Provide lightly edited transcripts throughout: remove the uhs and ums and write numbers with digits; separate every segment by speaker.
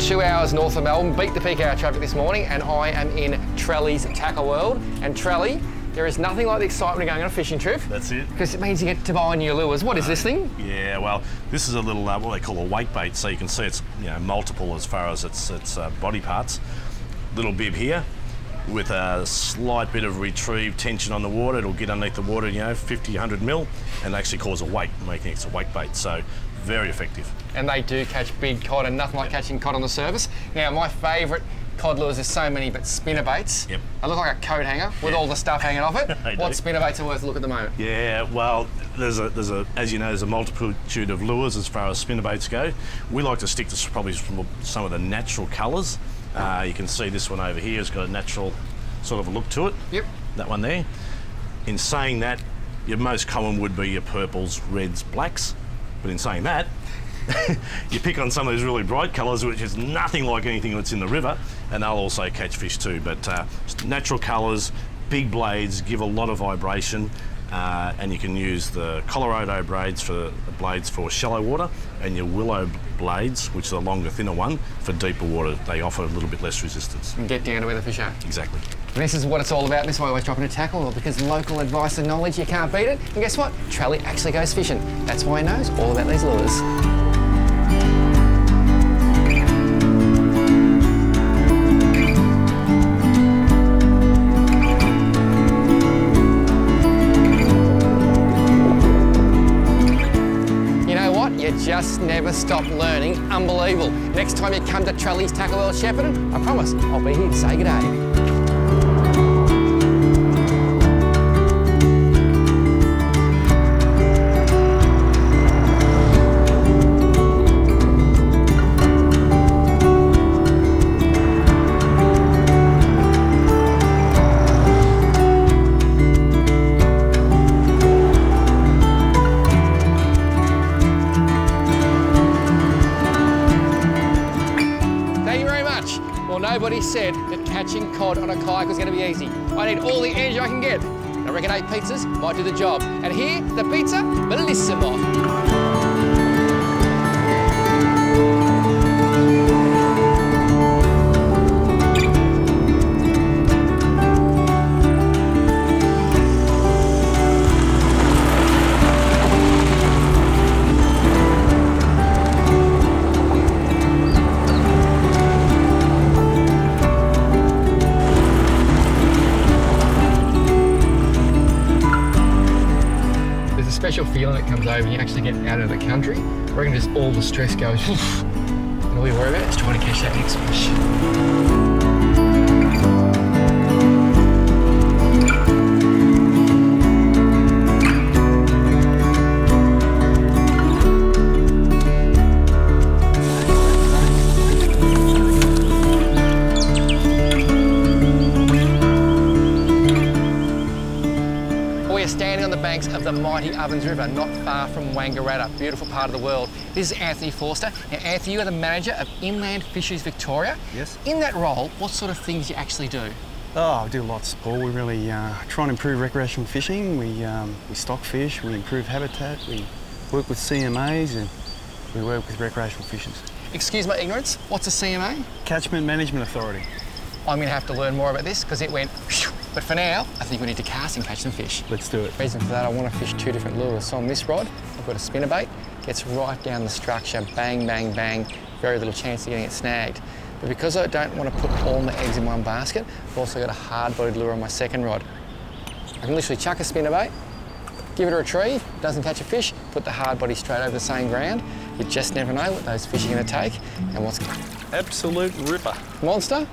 Speaker 1: 2 hours north of Melbourne, beat the peak hour traffic this morning, and I am in Trelly's Tackle World. And Trelly, there is nothing like the excitement of going on a fishing trip.
Speaker 2: That's it.
Speaker 1: Because it means you get to buy new lures. What is this thing?
Speaker 2: Yeah, well, this is a little, what they call a wake bait, so you can see it's multiple as far as its body parts. Little bib here, with a slight bit of retrieve tension on the water. It'll get underneath the water, 50, 100 mil, and actually cause a wake, making it a wake bait. So very effective. And
Speaker 1: they do catch big cod, and nothing like catching cod on the surface. Now, my favourite cod lures, there's so many, but spinner baits.
Speaker 2: Yep.
Speaker 1: They look like a coat hanger with all the stuff hanging off it. What spinner baits are worth a look at the moment?
Speaker 2: Yeah, well, there's as you know, there's a multitude of lures as far as spinner baits go. We like to stick to probably some of the natural colours. You can see this one over here has got a natural sort of a look to it.
Speaker 1: Yep.
Speaker 2: That one there. In saying that, your most common would be your purples, reds, blacks. But in saying that, you pick on some of those really bright colours, which is nothing like anything that's in the river, and they'll also catch fish too. But natural colours, big blades, give a lot of vibration, and you can use the Colorado blades for shallow water, and your willow blades, which are the longer, thinner one, for deeper water. They offer a little bit less resistance.
Speaker 1: And get down to where the fish are.
Speaker 2: Exactly.
Speaker 1: And this is what it's all about. This is why I always drop into tackle, because local advice and knowledge, you can't beat it. And guess what? Trelly actually goes fishing. That's why he knows all about these lures. Just never stop learning. Unbelievable. Next time you come to Trelly's Tackle World Shepparton, I promise I'll be here to say good day. Nobody said that catching cod on a kayak was going to be easy. I need all the energy I can get. I reckon 8 pizzas might do the job. And here, the pizza, bellissimo. Special feeling that comes over when you actually get out of the country. I reckon just all the stress goes, and all we worry about is trying to catch that next fish. Standing on the banks of the mighty Ovens River, not far from Wangaratta, beautiful part of the world. This is Anthony Forster. Now, Anthony, you are the manager of Inland Fisheries Victoria.
Speaker 3: Yes.
Speaker 1: In that role, what sort of things do you actually do?
Speaker 3: Oh, we do lots, Paul. We really try and improve recreational fishing. We stock fish, we improve habitat, we work with CMAs, and we work with recreational fishers.
Speaker 1: Excuse my ignorance, what's a CMA?
Speaker 3: Catchment Management Authority.
Speaker 1: I'm going to have to learn more about this because it went whew. But for now, I think we need to cast and catch some fish.
Speaker 3: Let's do it.
Speaker 1: The reason for that, I want to fish 2 different lures. So on this rod, I've got a spinnerbait, gets right down the structure, bang, bang, bang, very little chance of getting it snagged. But because I don't want to put all my eggs in one basket, I've also got a hard-bodied lure on my second rod. I can literally chuck a spinnerbait, give it a retrieve, doesn't catch a fish, put the hard body straight over the same ground. You just never know what those fish are going to take and what's...
Speaker 3: Absolute ripper.
Speaker 1: Monster?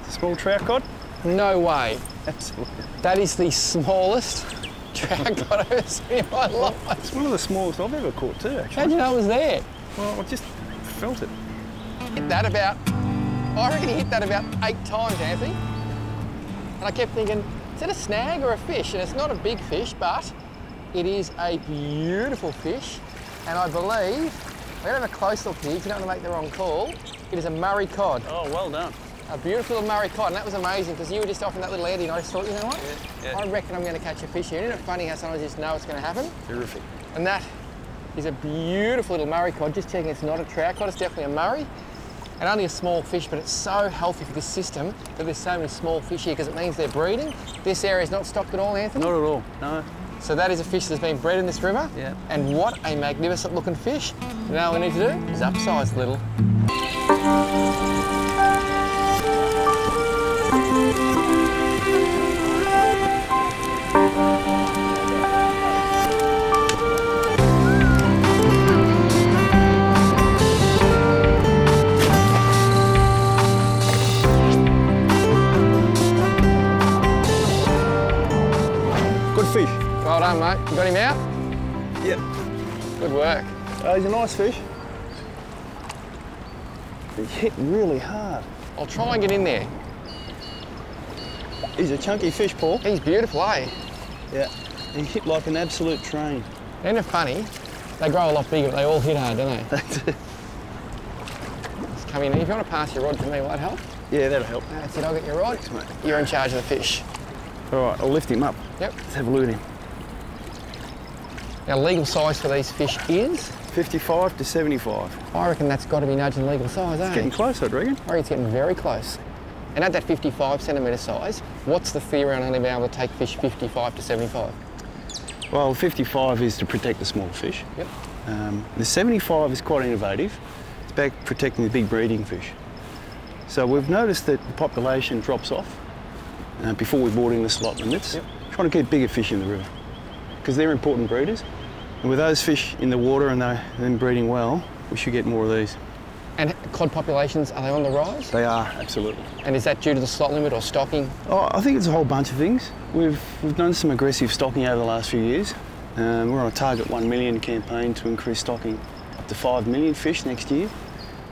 Speaker 3: Small trout cod?
Speaker 1: No way.
Speaker 3: Absolutely.
Speaker 1: That is the smallest trout cod I've ever seen in my life.
Speaker 3: It's one of the smallest I've ever caught too, actually.
Speaker 1: How'd you know it was there?
Speaker 3: Well, I just felt it.
Speaker 1: Hit that about, I reckon he hit that about 8 times, Anthony. And I kept thinking, is it a snag or a fish? And it's not a big fish, but it is a beautiful fish. And I believe, we're going to have a close look here, because you don't want to make the wrong call. It is a Murray cod.
Speaker 3: Oh, well done.
Speaker 1: A beautiful little Murray cod, and that was amazing because you were just off in that little eddy and I just thought, you know what?
Speaker 3: Yeah.
Speaker 1: I reckon I'm going to catch a fish here. Isn't it funny how sometimes you just know it's going to happen?
Speaker 3: Terrific.
Speaker 1: And that is a beautiful little Murray cod. Just checking it's not a trout cod, it's definitely a Murray. and only a small fish, but it's so healthy for this system that there's so many small fish here because it means they're breeding. This area is not stocked at all, Anthony?
Speaker 3: Not at all, no.
Speaker 1: So that is a fish that's been bred in this river.
Speaker 3: Yeah.
Speaker 1: And what a magnificent looking fish. Now all we need to do is upsize a little.
Speaker 3: Good fish.
Speaker 1: Well done, mate. You got him out?
Speaker 3: Yep.
Speaker 1: Good work.
Speaker 3: He's a nice fish. He hit really hard.
Speaker 1: I'll try and get in there.
Speaker 3: He's a chunky fish, Paul.
Speaker 1: He's beautiful, eh?
Speaker 3: Yeah. He hit like an absolute train.
Speaker 1: Isn't it funny? They grow a lot bigger, but they all hit hard, don't they?
Speaker 3: That's it.
Speaker 1: Just come in. If you want to pass your rod to me, will that help?
Speaker 3: Yeah, that'll help.
Speaker 1: That's it, I'll get your rod.
Speaker 3: Thanks, mate.
Speaker 1: You're in charge of the fish.
Speaker 3: All right, I'll lift him up.
Speaker 1: Yep.
Speaker 3: Let's have a look at him.
Speaker 1: Now, legal size for these fish is?
Speaker 3: 55 to 75.
Speaker 1: I reckon that's got to be nudging legal size, eh?
Speaker 3: Getting close, I'd reckon.
Speaker 1: I reckon it's getting very close. And at that 55 centimetre size, what's the theory on only being able to take fish 55 to 75?
Speaker 3: Well, 55 is to protect the smaller fish.
Speaker 1: Yep.
Speaker 3: The 75 is quite innovative. It's about protecting the big breeding fish. So we've noticed that the population drops off before we brought in the slot limits.
Speaker 1: Yep.
Speaker 3: Trying to keep bigger fish in the river because they're important breeders. And with those fish in the water and them breeding well, we should get more of these.
Speaker 1: And cod populations, are they on the rise?
Speaker 3: They are, absolutely.
Speaker 1: And is that due to the slot limit or stocking?
Speaker 3: Oh, I think it's a whole bunch of things. We've done some aggressive stocking over the last few years. We're on a target 1 million campaign to increase stocking up to 5 million fish next year.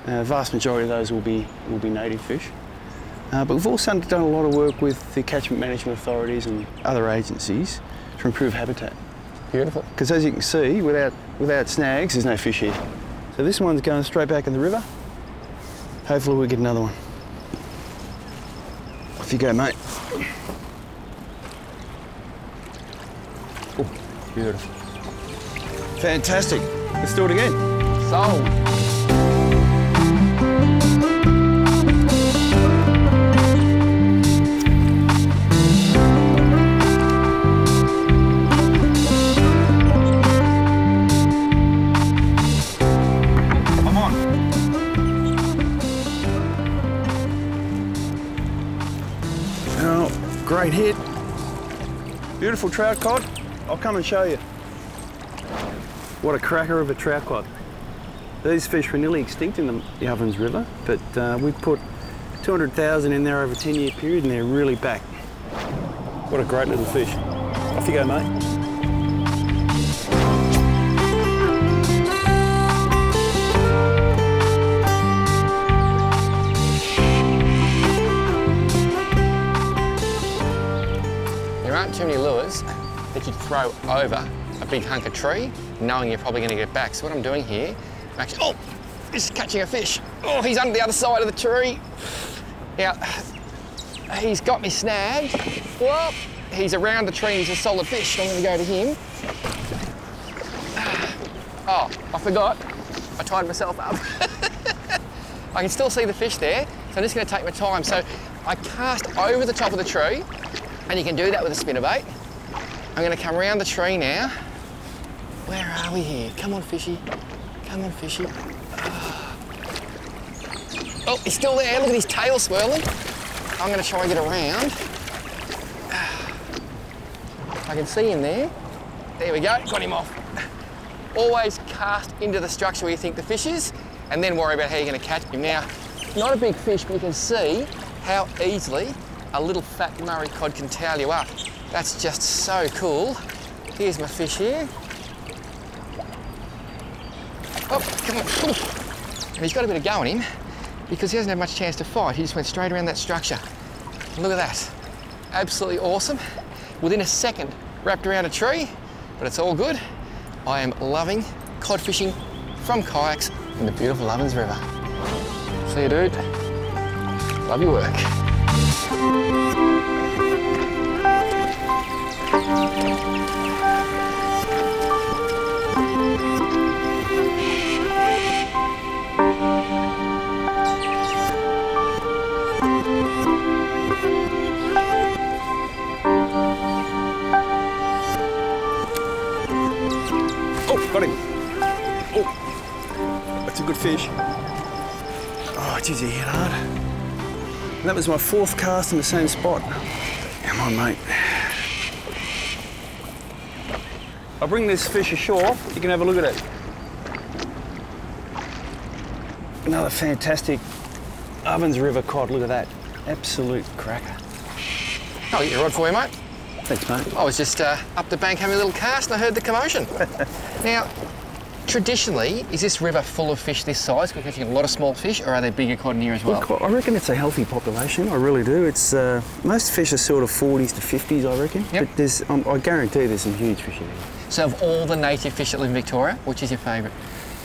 Speaker 3: Vast majority of those will be native fish. But we've also done a lot of work with the catchment management authorities and other agencies to improve habitat.
Speaker 1: Beautiful.
Speaker 3: Because as you can see, without snags, there's no fish here. So this one's going straight back in the river. Hopefully we'll get another one. Off you go, mate. Oh, beautiful. Fantastic. Let's do it again.
Speaker 1: Sold.
Speaker 3: Great hit. Beautiful trout cod. I'll come and show you. What a cracker of a trout cod. These fish were nearly extinct in the Ovens River, but we put 200,000 in there over a 10-year period and they're really back. What a great little fish. Off you go, mate.
Speaker 1: There aren't too many lures that you'd throw over a big hunk of tree, knowing you're probably going to get back. So what I'm doing here, I'm actually, oh, this is catching a fish. Oh, he's under the other side of the tree. Now, he's got me snagged. Whoop, he's around the tree, he's a solid fish. I'm going to go to him. Oh, I forgot. I tied myself up. I can still see the fish there, so I'm just going to take my time. So I cast over the top of the tree, and you can do that with a spinnerbait. I'm going to come around the tree now. Where are we here? Come on, fishy. Come on, fishy. Oh, he's still there. Look at his tail swirling. I'm going to try and get around. I can see him there. There we go. Got him off. Always cast into the structure where you think the fish is, and then worry about how you're going to catch him. Now, not a big fish, but you can see how easily a little fat Murray cod can towel you up. That's just so cool. Here's my fish here. Oh, come on. And he's got a bit of go in him because he hasn't had much chance to fight. He just went straight around that structure. Look at that. Absolutely awesome. Within a second, wrapped around a tree, but it's all good. I am loving cod fishing from kayaks in the beautiful Ovens River. See you, dude. Love your work.
Speaker 3: Got him. Oh, that's a good fish. Oh, geez, he hit hard. And that was my 4th cast in the same spot. Come on, mate. I'll bring this fish ashore. You can have a look at it. Another fantastic Ovens River cod. Look at that. Absolute cracker.
Speaker 1: I'll get your rod for you, mate.
Speaker 3: Thanks, mate.
Speaker 1: I was just up the bank having a little cast and I heard the commotion. Now, traditionally, is this river full of fish this size? We're catching a lot of small fish, or are there bigger cod in here as well?
Speaker 3: Look, I reckon it's a healthy population. I really do. It's most fish are sort of 40s to 50s, I reckon.
Speaker 1: Yep.
Speaker 3: But there's, I guarantee there's some huge fish in here.
Speaker 1: So, of all the native fish that live in Victoria, which is your favourite?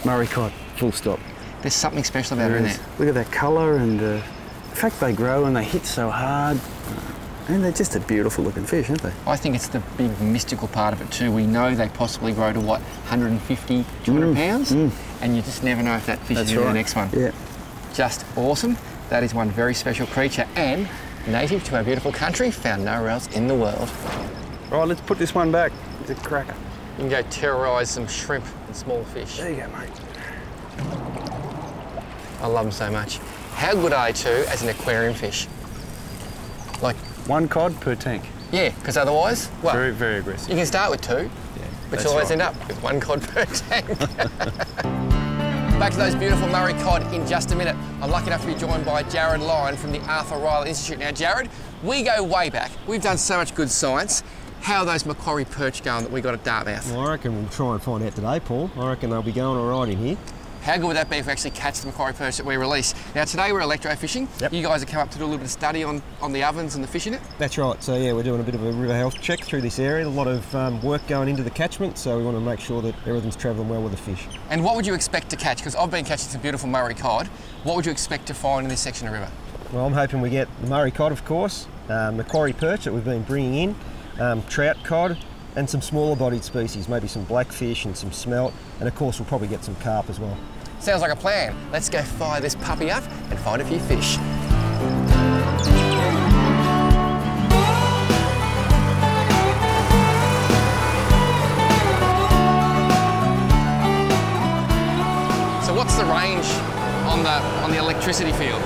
Speaker 3: Murray cod, full stop.
Speaker 1: There's something special about it, isn't there?
Speaker 3: Look at that colour and the fact they grow and they hit so hard. And they're just a beautiful looking fish, aren't they?
Speaker 1: I think it's the big mystical part of it too. We know they possibly grow to what, 150, 200 pounds? And you just never know if that fish is in the next one.
Speaker 3: Yeah.
Speaker 1: Just awesome. That is one very special creature and native to our beautiful country, found nowhere else in the world.
Speaker 3: Right, let's put this one back. It's a cracker.
Speaker 1: You can go terrorise some shrimp and small fish.
Speaker 3: There you go, mate.
Speaker 1: I love them so much. How good are they too as an aquarium fish? Like,
Speaker 3: 1 cod per tank.
Speaker 1: yeah, because otherwise, well,
Speaker 3: Very, very aggressive.
Speaker 1: you can start with 2,
Speaker 3: Yeah,
Speaker 1: but
Speaker 3: that's
Speaker 1: you always
Speaker 3: right.
Speaker 1: end up with 1 cod per tank. Back to those beautiful Murray cod in just a minute. I'm lucky enough to be joined by Jared Lyon from the Arthur Riley Institute. Now, Jared, we go way back. We've done so much good science. How are those Macquarie perch going that we got at Dartmouth?
Speaker 4: Well, I reckon we'll try and find out today, Paul. I reckon they'll be going all right in here.
Speaker 1: How good would that be if we actually catch the Macquarie perch that we release? Now, today we're electro-fishing.
Speaker 4: Yep.
Speaker 1: You guys have come up to do a little bit of study on the ovens and the fish in it.
Speaker 4: That's right. So, yeah, we're doing a bit of a river health check through this area. A lot of work going into the catchment, so we want to make sure that everything's travelling well with the fish.
Speaker 1: And what would you expect to catch? Because I've been catching some beautiful Murray cod. What would you expect to find in this section of river?
Speaker 4: Well, I'm hoping we get the Murray cod, of course, Macquarie perch that we've been bringing in, trout cod, and some smaller bodied species, maybe some blackfish and some smelt, and of course we'll probably get some carp as well.
Speaker 1: Sounds like a plan. Let's go fire this puppy up and find a few fish. So what's the range on the electricity field?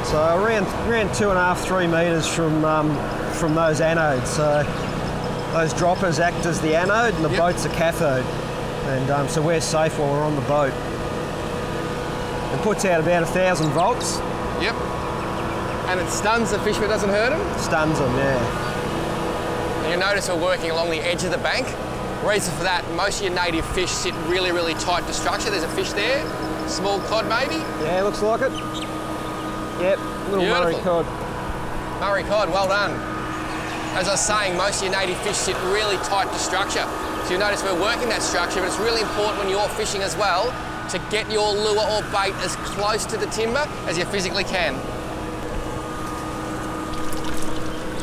Speaker 4: So around 2.5, 3 metres from those anodes. So those droppers act as the anode and the
Speaker 1: Yep.
Speaker 4: boat's the cathode. And so we're safe while we're on the boat. It puts out about 1,000 volts,
Speaker 1: Yep. And it stuns the fish but doesn't hurt them?
Speaker 4: stuns them, yeah.
Speaker 1: And you notice we're working along the edge of the bank. Reason for that, most of your native fish sit really, really tight to structure. There's a fish there, small cod maybe.
Speaker 4: Yeah, looks like it. Yep, little Murray
Speaker 1: Beautiful.
Speaker 4: cod.
Speaker 1: Murray cod, well done. As I was saying, most of your native fish sit really tight to structure. So you notice we're working that structure, but it's really important when you're fishing as well to get your lure or bait as close to the timber as you physically can.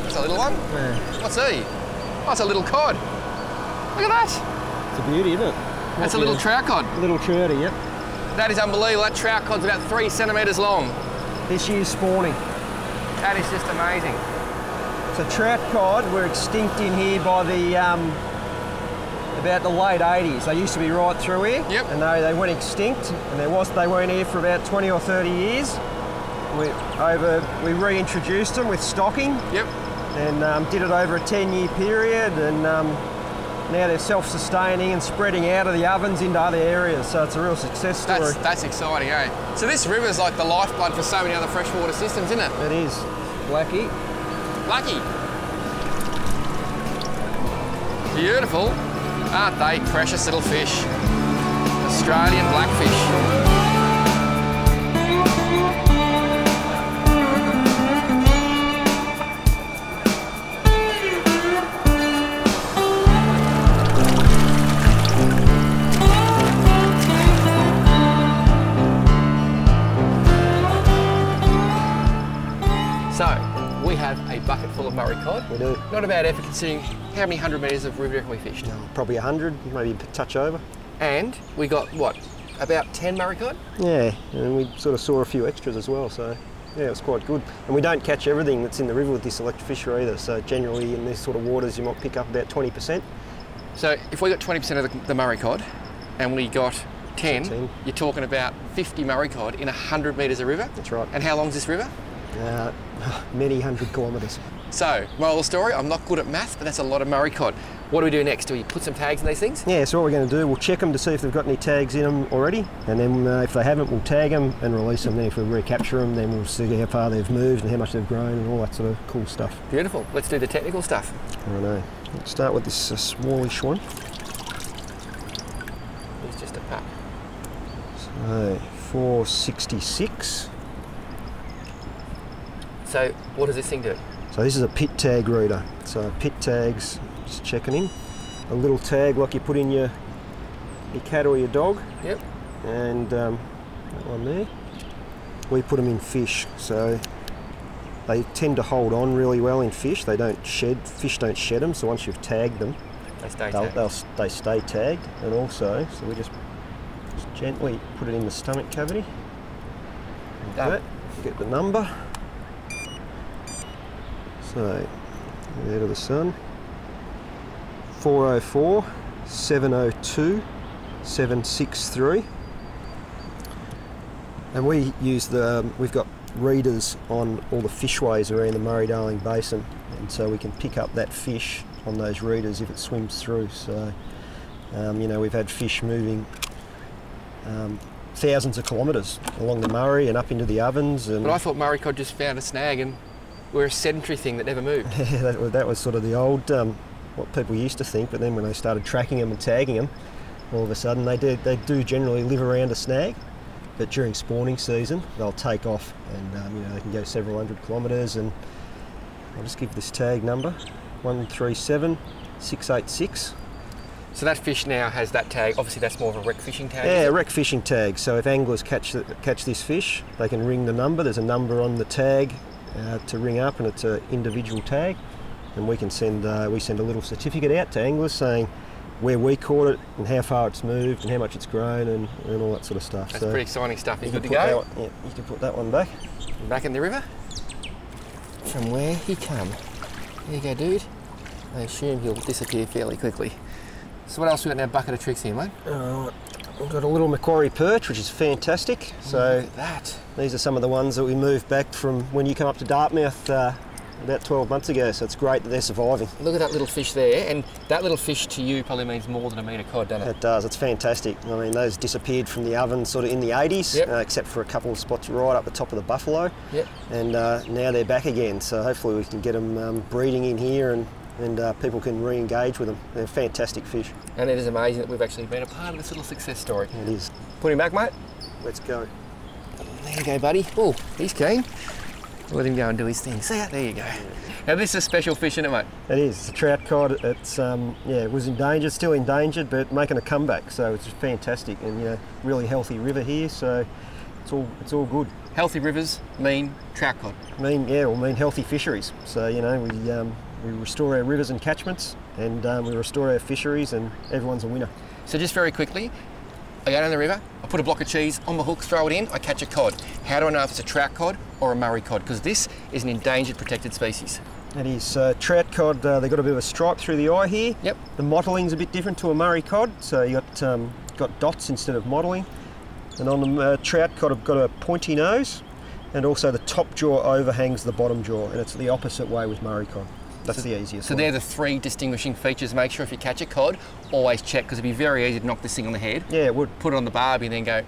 Speaker 1: That's a little one.
Speaker 4: Yeah.
Speaker 1: What's he? Oh, it's a little cod. Look at that.
Speaker 4: It's a beauty, isn't it?
Speaker 1: That's a little trout cod.
Speaker 4: Little trouty, yep.
Speaker 1: That is unbelievable. That trout cod's about 3 centimetres long.
Speaker 4: This year's spawning.
Speaker 1: That is just amazing.
Speaker 4: So trout cod were extinct in here by the about the late 80s. They used to be right through here.
Speaker 1: Yep.
Speaker 4: And they went extinct, and they weren't here for about 20 or 30 years. We reintroduced them with stocking.
Speaker 1: Yep.
Speaker 4: And did it over a 10-year period, and now they're self-sustaining and spreading out of the ovens into other areas, so it's a real success story.
Speaker 1: That's exciting, eh? So this river's like the lifeblood for so many other freshwater systems, isn't it?
Speaker 4: It is. Blackie.
Speaker 1: Lucky. Beautiful. Aren't they precious little fish? Australian blackfish. So, we have a bucket full of Murray cod.
Speaker 4: We do.
Speaker 1: Not a bad effort considering how many 100 metres of river have we fished?
Speaker 4: Probably 100, maybe a touch over.
Speaker 1: And we got, what, about 10 Murray cod?
Speaker 4: Yeah, and we sort of saw a few extras as well, so yeah, it was quite good. And we don't catch everything that's in the river with this electrofisher either, so generally in these sort of waters you might pick up about 20%.
Speaker 1: So if we got 20% of the Murray cod, and we got 10,
Speaker 4: 10.
Speaker 1: you're talking about 50 Murray cod in 100 metres of river.
Speaker 4: That's right.
Speaker 1: And how long's this river?
Speaker 4: Many 100 kilometres.
Speaker 1: So, moral of the story, I'm not good at maths, but that's a lot of Murray cod. What do we do next? Do we put some tags in these things?
Speaker 4: Yeah, so what we're going to do, we'll check them to see if they've got any tags in them already, and then if they haven't, we'll tag them and release them. Then if we recapture them, then we'll see how far they've moved and how much they've grown and all that sort of cool stuff.
Speaker 1: Beautiful. Let's do the technical stuff.
Speaker 4: I know. Let's start with this smallish one.
Speaker 1: It's just a pup.
Speaker 4: So, 466.
Speaker 1: So, what does this thing do?
Speaker 4: So this is a pit tag reader. So pit tags, just checking in. A little tag like you put in your cat or your dog.
Speaker 1: Yep.
Speaker 4: And that one there. We put them in fish, so they tend to hold on really well in fish. They don't shed, fish don't shed them, so once you've tagged them,
Speaker 1: they stay tagged.
Speaker 4: They stay tagged. And also, so we just gently put it in the stomach cavity. Like that. Get the number. So, there to the sun. 404 702 763. And we use we've got readers on all the fishways around the Murray-Darling Basin, and so we can pick up that fish on those readers if it swims through. So, you know, we've had fish moving thousands of kilometres along the Murray and up into the Ovens. And
Speaker 1: but I thought Murray cod just found a snag and we're a sedentary thing that never moved.
Speaker 4: Yeah, that was sort of the old, what people used to think, but then when they started tracking them and tagging them, all of a sudden they do generally live around a snag, but during spawning season they'll take off and you know, they can go several hundred kilometres. And I'll just give this tag number, 137686.
Speaker 1: So that fish now has that tag. Obviously that's more of a rec fishing tag.
Speaker 4: Yeah, rec fishing tag. So if anglers catch this fish, they can ring the number. There's a number on the tag to ring up, and it's an individual tag, and we can send a little certificate out to anglers saying where we caught it and how far it's moved and how much it's grown and all that sort of stuff.
Speaker 1: That's pretty exciting stuff. You good to
Speaker 4: go?
Speaker 1: go?
Speaker 4: Yeah, you can put that one back.
Speaker 1: Back in the river. From where he come. There you go, dude. I assume he'll disappear fairly quickly. So what else we got in our bucket of tricks here, mate?
Speaker 4: We've got a little Macquarie perch, which is fantastic. So
Speaker 1: look at that.
Speaker 4: These are some of the ones that we moved back from when you come up to Dartmouth about 12 months ago, so it's great that they're surviving.
Speaker 1: Look at that little fish there, and that little fish to you probably means more than a metre cod, doesn't it?
Speaker 4: It does, it's fantastic. I mean, those disappeared from the oven sort of in the 80s,
Speaker 1: yep.
Speaker 4: Except for a couple of spots right up the top of the Buffalo.
Speaker 1: Yep.
Speaker 4: And now they're back again, so hopefully we can get them breeding in here and people can re-engage with them. They're fantastic fish.
Speaker 1: And it is amazing that we've actually been a part of this little success story.
Speaker 4: It is.
Speaker 1: Put him back, mate.
Speaker 4: Let's go.
Speaker 1: There you go, buddy. Oh, he's keen. Let him go and do his thing. See ya? There you go. Now this is a special fish, isn't it, mate?
Speaker 4: It is. It's a trout cod. It's it was endangered, still endangered, but making a comeback. So it's fantastic, and you know, really healthy river here. So it's all good.
Speaker 1: Healthy rivers mean trout cod.
Speaker 4: Mean healthy fisheries. So you know, we restore our rivers and catchments, and we restore our fisheries, and everyone's a winner.
Speaker 1: So just very quickly, I go down the river, I put a block of cheese on my hook, throw it in, I catch a cod. How do I know if it's a trout cod or a Murray cod? Because this is an endangered protected species.
Speaker 4: It is. Trout cod, they've got a bit of a stripe through the eye here.
Speaker 1: Yep. The
Speaker 4: mottling's a bit different to a Murray cod, so you got dots instead of mottling. And on the trout cod, I've got a pointy nose, and also the top jaw overhangs the bottom jaw, and it's the opposite way with Murray cod. That's the easiest
Speaker 1: So
Speaker 4: one.
Speaker 1: they're the three distinguishing features. Make sure if you catch a cod, always check, because it'd be very easy to knock this thing on the head.
Speaker 4: Yeah, it would.
Speaker 1: Put it on the barbie and then go,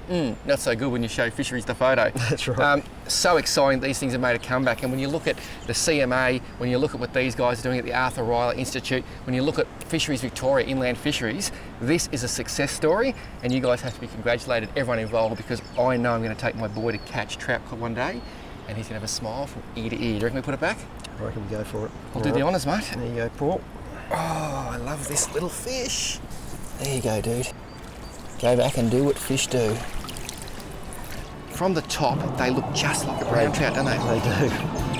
Speaker 1: not so good when you show Fisheries the photo.
Speaker 4: That's right.
Speaker 1: So exciting these things have made a comeback. And when you look at the CMA, when you look at what these guys are doing at the Arthur Rylah Institute, when you look at Fisheries Victoria, Inland Fisheries, this is a success story, and you guys have to be congratulated, everyone involved, because I know I'm going to take my boy to catch trout cod one day, and he's going to have a smile from ear to ear. Do you reckon we put it back?
Speaker 4: I reckon we go for it.
Speaker 1: I'll do the honours, mate.
Speaker 4: There you go, Paul.
Speaker 1: Oh, I love this little fish. There you go, dude. Go back and do what fish do. From the top, they look just like a brown trout, don't they?
Speaker 4: They do.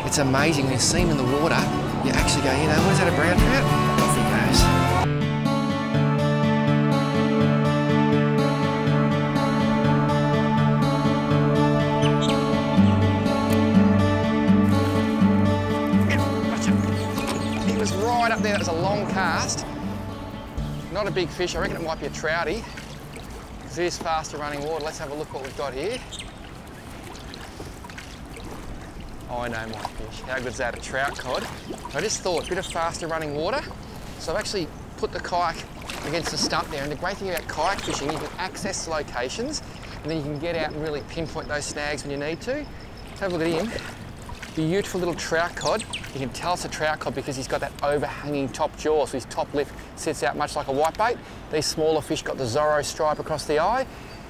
Speaker 1: It's amazing when you see them in the water, you actually go, you know, what is that, a brown trout? Off he goes. Up there, that was a long cast. Not a big fish, I reckon it might be a troutie. because it is faster running water. Let's have a look what we've got here. Oh, I know my fish. How good's that? A trout cod. I just thought, a bit of faster running water. So I've actually put the kayak against the stump there, and the great thing about kayak fishing, you can access locations and then you can get out and really pinpoint those snags when you need to. Let's have a look at him. Beautiful little trout cod. You can tell it's a trout cod because he's got that overhanging top jaw, so his top lip sits out much like a whitebait. These smaller fish got the Zorro stripe across the eye,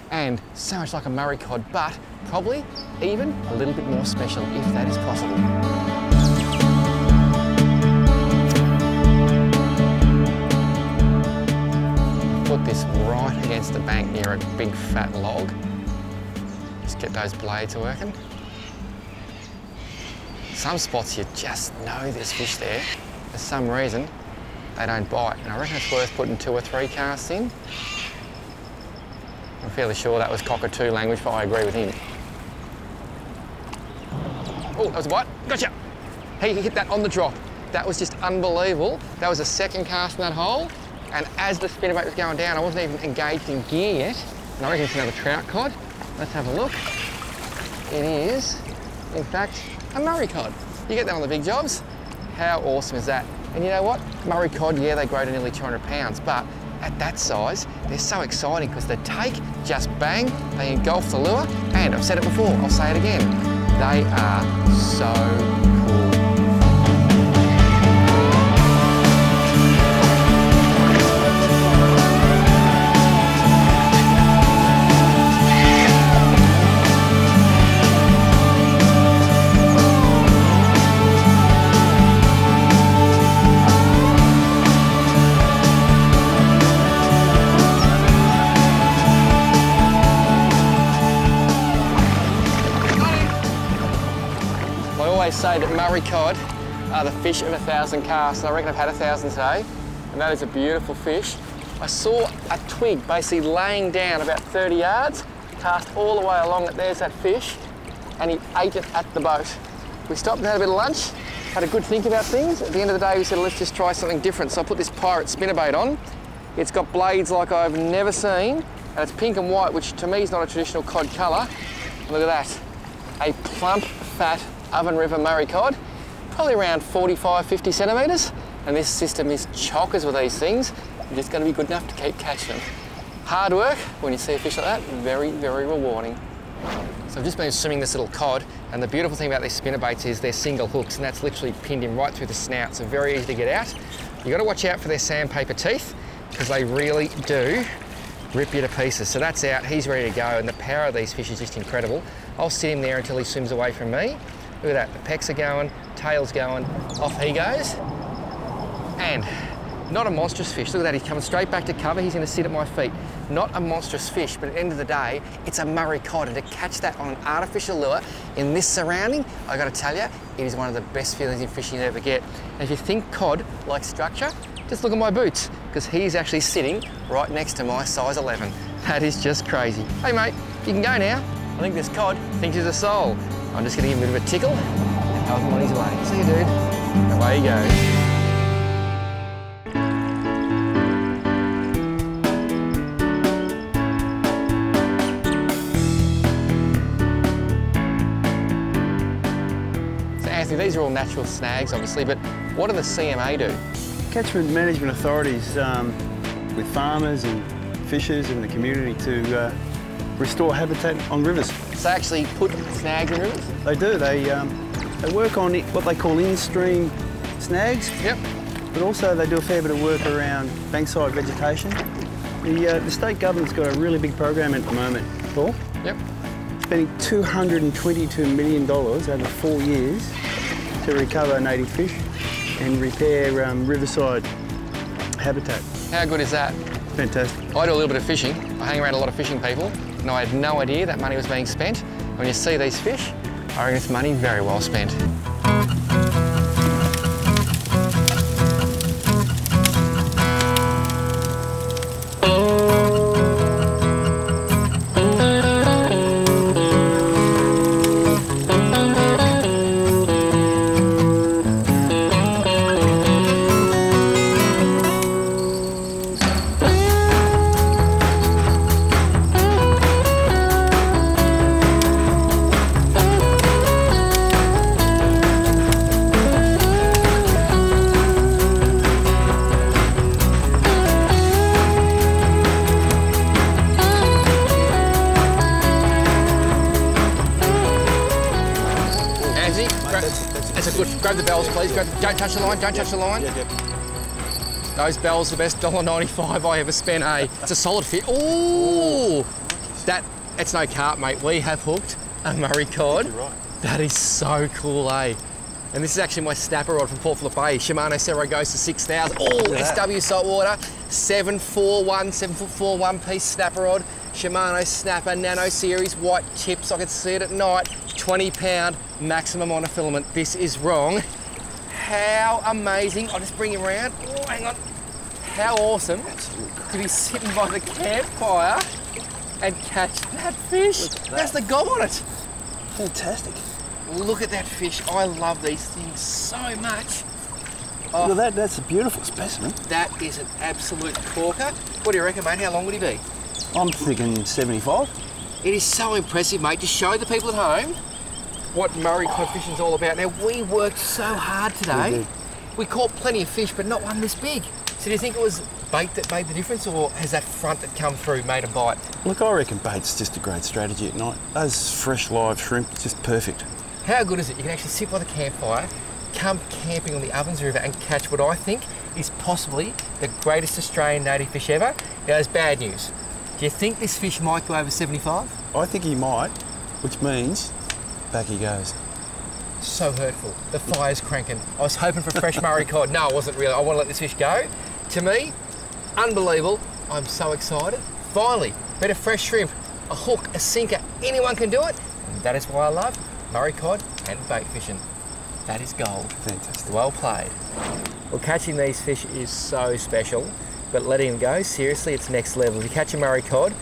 Speaker 1: and so much like a Murray cod, but probably even a little bit more special if that is possible. Put this right against the bank near a big fat log. Just get those blades working. Some spots you just know there's fish there. For some reason, they don't bite. And I reckon it's worth putting 2 or 3 casts in. I'm fairly sure that was cockatoo language, but I agree with him. Oh, that was a bite. Gotcha! He hit that on the drop. That was just unbelievable. That was the 2nd cast in that hole. And as the spinnerbait was going down, I wasn't even engaged in gear yet. And I reckon it's another trout cod. Let's have a look. It is, in fact, a Murray cod. You get that on the big jobs. How awesome is that? And you know what? Murray cod, yeah, they grow to nearly 200 pounds, but at that size, they're so exciting because they take, just bang, they engulf the lure, and I've said it before, I'll say it again, they are so cool. I say that Murray cod are the fish of 1,000 casts, and I reckon I've had 1,000 today, and that is a beautiful fish. I saw a twig basically laying down about 30 yards, cast all the way along it, there's that fish, and he ate it at the boat. We stopped and had a bit of lunch, had a good think about things. At the end of the day we said, let's just try something different. So I put this pirate spinnerbait on. It's got blades like I've never seen, and it's pink and white, which to me is not a traditional cod colour. Look at that, a plump, fat, Oven River Murray cod, probably around 45, 50 centimetres. And this system is chockers with these things. You're just going to be good enough to keep catching them. Hard work, when you see a fish like that, very, very rewarding. So I've just been swimming this little cod, and the beautiful thing about these spinnerbaits is they're single hooks, and that's literally pinned him right through the snout, so very easy to get out. You've got to watch out for their sandpaper teeth, because they really do rip you to pieces. So that's out, he's ready to go, and the power of these fish is just incredible. I'll sit him there until he swims away from me. Look at that, the pecks are going, tail's going, off he goes. And not a monstrous fish. Look at that, he's coming straight back to cover. He's going to sit at my feet. Not a monstrous fish, but at the end of the day, it's a Murray cod. And to catch that on an artificial lure in this surrounding, I got to tell you, it is one of the best feelings in fishing you ever get. And if you think cod like structure, just look at my boots, because he's actually sitting right next to my size 11. That is just crazy. Hey mate, you can go now. I think this cod thinks he's a soul. I'm just going to give him a bit of a tickle and help him on his way. See you, dude. Away he goes. So Anthony, these are all natural snags, obviously, but what do the CMA do?
Speaker 3: Catchment management authorities with farmers and fishers and the community to restore habitat on rivers.
Speaker 1: So actually put snags in rivers?
Speaker 3: They do. They work on what they call in-stream snags. Yep. But also they do a fair bit of work around bankside vegetation. The state government's got a really big program at the moment, Paul.
Speaker 1: Yep.
Speaker 3: Spending $222 million over 4 years to recover native fish and repair riverside habitat.
Speaker 1: How good is that?
Speaker 3: Fantastic.
Speaker 1: I do a little bit of fishing. I hang around a lot of fishing people, and I had no idea that money was being spent. When you see these fish, I reckon it's money very well spent. Grab the bells, please. Don't touch the line, don't touch the line. Those bells are the best $1.95 I ever spent, eh? It's a solid fit. Ooh! It's no carp, mate. We have hooked a Murray cod.
Speaker 3: You're right.
Speaker 1: That is so cool, eh? And this is actually my snapper rod from Port Phillip Bay. Shimano Saragosa 6000. Oh, SW saltwater. 7'4" one-piece snapper rod. Shimano Snapper Nano Series, white tips. I can see it at night. 20-pound maximum on a filament. This is wrong. How amazing. I'll just bring it around. Oh, hang on. How awesome to be sitting by the campfire and catch that fish. That's the gob on it.
Speaker 3: Fantastic.
Speaker 1: Look at that fish. I love these things so much. Oh,
Speaker 3: Look at that, that's a beautiful specimen.
Speaker 1: that is an absolute corker. What do you reckon, mate? How long would he be?
Speaker 3: I'm thinking 75.
Speaker 1: It is so impressive, mate. To show the people at home what Murray cod fishing is all about. Now, we worked so hard today.
Speaker 3: We did.
Speaker 1: We caught plenty of fish, but not one this big. So do you think it was bait that made the difference, or has that front that come through made a bite?
Speaker 3: Look, I reckon bait's just a great strategy at night. Those fresh live shrimp, just perfect.
Speaker 1: How good is it? You can actually sit by the campfire, come camping on the Ovens River and catch what I think is possibly the greatest Australian native fish ever. Now, there's bad news. Do you think this fish might go over 75?
Speaker 3: I think he might, which means back he goes.
Speaker 1: So hurtful. The fire's cranking. I was hoping for fresh Murray cod. No, I wasn't really. I want to let this fish go. To me, unbelievable. I'm so excited. Finally, bit of fresh shrimp, a hook, a sinker. Anyone can do it. And that is why I love Murray cod and bait fishing. That is gold.
Speaker 3: Fantastic.
Speaker 1: Well played. Well, catching these fish is so special, but letting them go, seriously, it's next level. If you catch a Murray cod,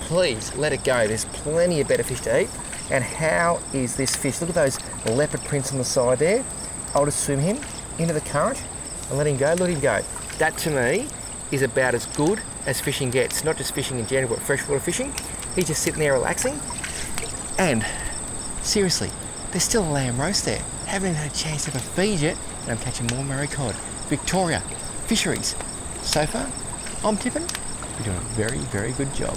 Speaker 1: please let it go. There's plenty of better fish to eat. And how is this fish? Look at those leopard prints on the side there. I'll just swim him into the current and let him go, let him go. That to me is about as good as fishing gets. Not just fishing in general, but freshwater fishing. He's just sitting there relaxing. And seriously, there's still a lamb roast there. Haven't even had a chance to have a feed yet, and I'm catching more Murray cod. Victoria, Fisheries. So far, I'm tipping you're doing a very, very good job.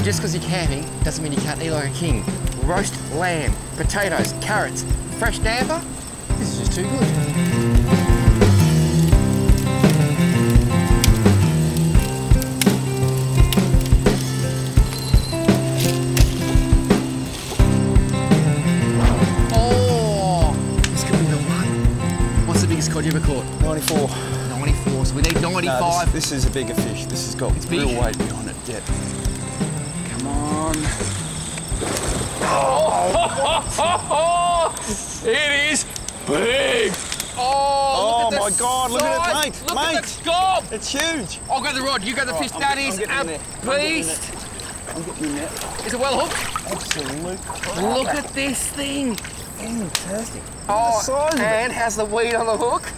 Speaker 1: Just because you're camping doesn't mean you can't eat like a king. Roast lamb, potatoes, carrots, fresh damper. This is just too good. Cod you ever caught?
Speaker 3: 94.
Speaker 1: 94, so we need 95.
Speaker 3: This is a bigger fish. This has got real weight behind it. Yeah. Come on.
Speaker 1: Oh, it is big. Oh,
Speaker 3: my God, look at it, mate.
Speaker 1: Look at the gob.
Speaker 3: It's huge.
Speaker 1: I'll go the rod, you go the fish. That is a beast.
Speaker 3: I'm getting in there.
Speaker 1: Is it well hooked?
Speaker 3: Absolutely.
Speaker 1: Look at this thing.
Speaker 3: Fantastic.
Speaker 1: Oh,
Speaker 3: the size of
Speaker 1: and has the weed on the hook.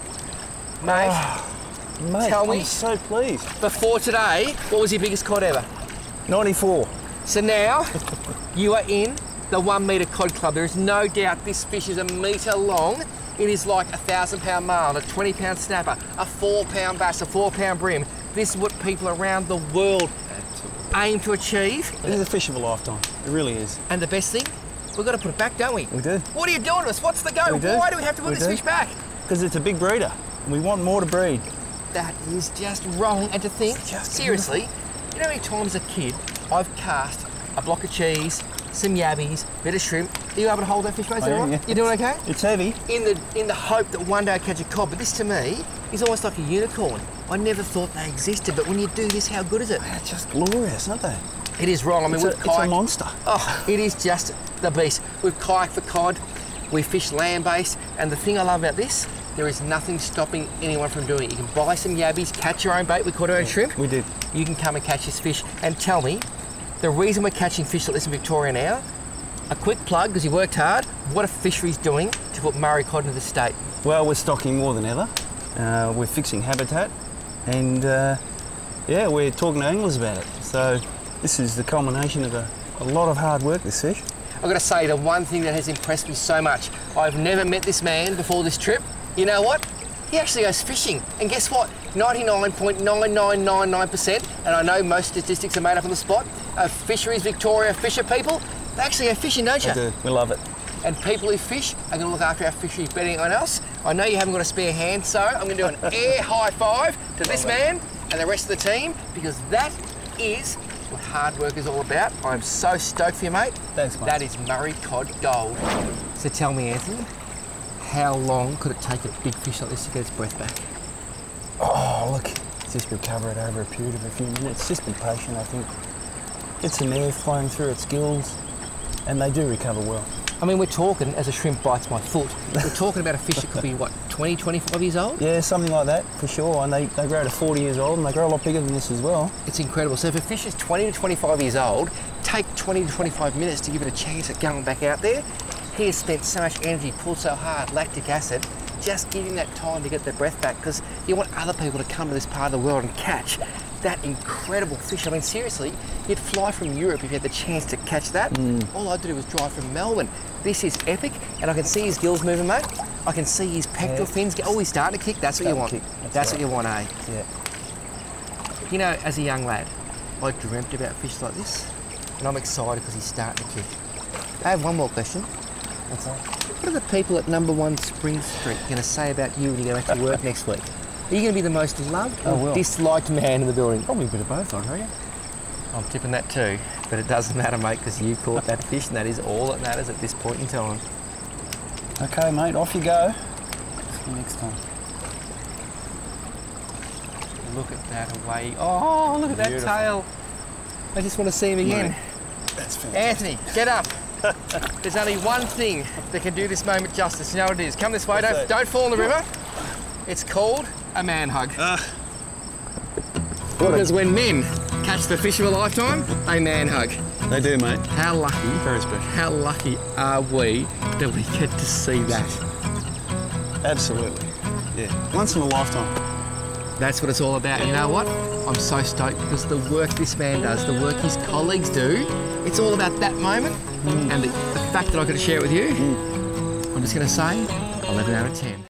Speaker 1: Mate,
Speaker 3: Mate,
Speaker 1: tell me.
Speaker 3: I'm so pleased.
Speaker 1: Before today, what was your biggest cod ever?
Speaker 3: 94.
Speaker 1: So now, you are in the 1 metre cod club. There is no doubt this fish is a metre long. It is like a 1,000-pound marlin, a 20-pound snapper, a 4-pound bass, a 4-pound brim. This is what people around the world aim to achieve.
Speaker 3: It is a fish of a lifetime. It really is.
Speaker 1: And the best thing, we've got to put it back, don't we?
Speaker 3: We do.
Speaker 1: What are you doing to us? What's the go?
Speaker 3: We do.
Speaker 1: Why do we have to put this fish back?
Speaker 3: Because it's a big breeder. And we want more to breed.
Speaker 1: That is just wrong. And to think,
Speaker 3: just
Speaker 1: seriously, you know how many times as a kid I've cast a block of cheese, some yabbies, bit of shrimp. Are you able to hold that fish, mate? Is that all right?
Speaker 3: Yeah.
Speaker 1: You doing okay?
Speaker 3: It's heavy.
Speaker 1: In the hope that one day I catch a cod, but this to me is almost like a unicorn. I never thought they existed, but when you do this, how good is it?
Speaker 3: They're just glorious, aren't they?
Speaker 1: It is wrong. I mean,
Speaker 3: It's a monster.
Speaker 1: Oh, it is just the beast. We've kayaked for cod, we fish land-based, and the thing I love about this, there is nothing stopping anyone from doing it. You can buy some yabbies, catch your own bait. We caught our own shrimp.
Speaker 3: We did.
Speaker 1: You can come and catch this fish. And tell me, the reason we're catching fish like this in Victoria now, a quick plug, because you worked hard, what are Fisheries doing to put Murray cod into the state?
Speaker 3: Well, we're stocking more than ever. We're fixing habitat. And, yeah, we're talking to anglers about it. So this is the culmination of a lot of hard work, this fish.
Speaker 1: I've got to say, the one thing that has impressed me so much, I've never met this man before this trip. You know what? He actually goes fishing. And guess what? 99.9999%, and I know most statistics are made up on the spot, of Fisheries Victoria fisher people, They actually go fishing, don't you?
Speaker 3: They do. We love it.
Speaker 1: And people who fish are going to look after our fisheries better than anyone else. I know you haven't got a spare hand, so I'm going to do an air high five to this man and the rest of the team, because that is what hard work is all about. I'm so stoked for you, mate.
Speaker 3: Thanks, mate.
Speaker 1: That is Murray cod gold. So tell me, Anthony, how long could it take a big fish like this to get its breath back?
Speaker 3: Oh, look, just recover it over a period of a few minutes. Just be patient, I think. Get some air flowing through its gills, and they do recover well.
Speaker 1: I mean, we're talking, as a shrimp bites my foot, we're talking about a fish that could be, what, 20, 25 years old?
Speaker 3: Yeah, something like that, for sure. And they grow to 40 years old, and they grow a lot bigger than this as well.
Speaker 1: It's incredible. So if a fish is 20 to 25 years old, take 20 to 25 minutes to give it a chance at going back out there. He has spent so much energy, pulled so hard, lactic acid, just give him that time to get their breath back, because you want other people to come to this part of the world and catch that incredible fish. I mean, seriously, you'd fly from Europe if you had the chance to catch that. All I'd do was drive from Melbourne. This is epic, and I can see his gills moving, mate. I can see his pectoral fins. Oh, he's starting to kick. That's what you want. That's what you want, eh?
Speaker 3: Yeah.
Speaker 1: You know, as a young lad, I dreamt about fish like this, and I'm excited because he's starting to kick. I have one more question.
Speaker 3: What's that?
Speaker 1: What are the people at number 1 Spring Street going to say about you when you go back to work next week? Are you going to be the most loved or disliked man in the building?
Speaker 3: Probably a bit of both, I'd reckon.
Speaker 1: I'm tipping that too, but it doesn't matter, mate, because you caught that fish, and that is all that matters at this point in time.
Speaker 3: Okay, mate, off you go. See you next time.
Speaker 1: Look at that away. Oh, look at that tail. I just want to see him again.
Speaker 3: Mate, that's fantastic.
Speaker 1: Anthony, get up. There's only one thing that can do this moment justice. You know what it is. Come this way, don't fall in the river. It's called a man hug. Because when men catch the fish of a lifetime, they man hug.
Speaker 3: They do, mate.
Speaker 1: How lucky,
Speaker 3: Very special.
Speaker 1: how lucky are we that we get to see that?
Speaker 3: Absolutely. Yeah. Once in a lifetime.
Speaker 1: That's what it's all about. You know what? I'm so stoked because the work this man does, the work his colleagues do, it's all about that moment. And the fact that I got to share it with you, I'm just going to say 11 out of 10.